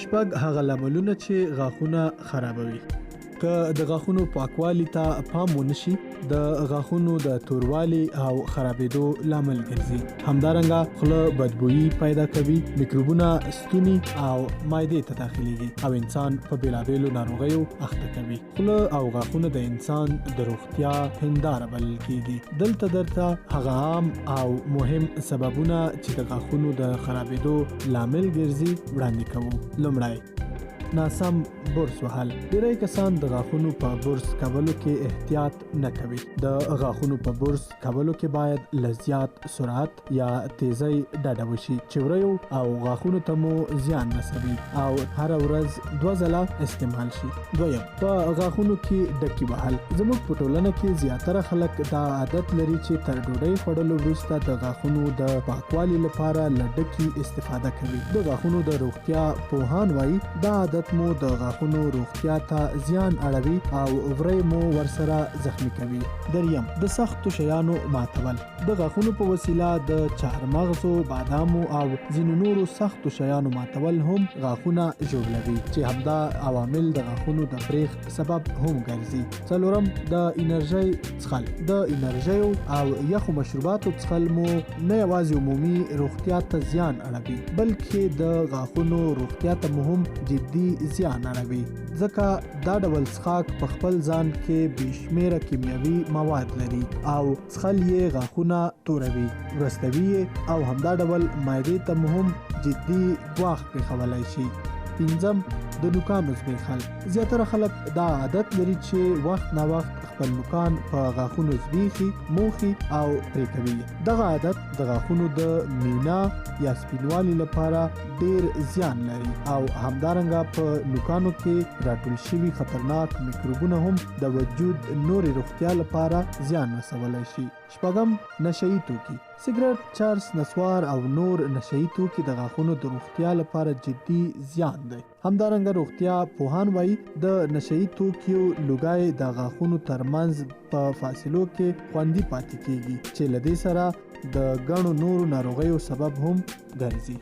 شپږ هغه لاملونه چې غاښونه خرابوي. که د غاښونو پاکوالي ته پام ونشي د غاښونو د توروالي او خرابېدو لامل ګرځي. همدارنګه خوله بدبويي پیدا کوي، میکروبونه ستوني او معدې ته داخليږي او انسان په بیلابېلو ناروغیو اخته کوي. خوله او غاښونه د انسان د روغتیا هنداره بلل کیږي. دلته درته هغه عام او مهم سببونه چې د غاښونو د خرابېدو لامل ګرځي وړاندې کوو. لومړی، ناسم برس وهل. ډېری کسان د غاښونو په برس کولو کې احتیاط نه کوي. د غاښونو په برس کولو کې باید له زیات سرعت یا تیزی ډډه وشي چې وریو او غاښونو ته مو زیان رسوي او هر ورځ 2 ځله استعمال شي. دویم، په غاښونو کې ډکی وهل. زموږ په ټولنه کې زیاتره خلک دا عادت لري چې تر ډوډۍ خوړلو وروسته د غاښونو د پاکوالي لپاره له ډکی استفاده کوي. د غاښونو د روغتیا پوهان وایي دا عادت مو د غاښونو روغتیا ته زیان اړوي او وری مو ورسره زخمی کوي. دریم، د سختو شیانو ماتول. د غاښونو په وسیله د چهارمغزو، بادامو او ځینو نورو سختو شیانو ماتول هم غاښونه ژوبلوي چې همدا عوامل د غاښونو د بریښ سبب هم ګرځي. څلورم، د انرژۍ څښل. د انرژیو او یخو مشروباتو څښل مو نه یوازې عمومي روغتیا ته زیان اړوي بلکې د غاښونو روغتیا ته هم جدي زیان اړوي، ځکه دا ډول څښاک په خپل ځان کې بېشمیره کیمیاوي مواد لري او څښل یې غاښونه توروي، ورستوي او همدا ډول معدې ته هم جدي ګواښ پېښولی شي. پنځم، د نوکانو زبېښل. زیاتره خلک دا عادت لري چې وخت نا وخت خپل نوکان په غاښونو زبېښي، موښي او پرې کوي. دغه عادت د غاښونو د مینا یا سپینوالي لپاره ډیر زیان لري او همدارنګه په نوکانو کې راټول شوي خطرناک میکروبونه هم د وجود نورې روغتیا لپاره زیان رسولی شي. شپږم، نشهیي توکي. سګرټ، چرس، نسوار او نور نشهیي توکي د غاښونو د روغتیا لپاره جدي زیان دی. همدارنګه روغتیا پوهان وایي د نشهیي توکیو لوګی د غاښونو ترمنځ په فاصلو کې خوندي پاتې کیږي چې له دې سره د ګڼو نورو ناروغیو سبب هم ګرځي.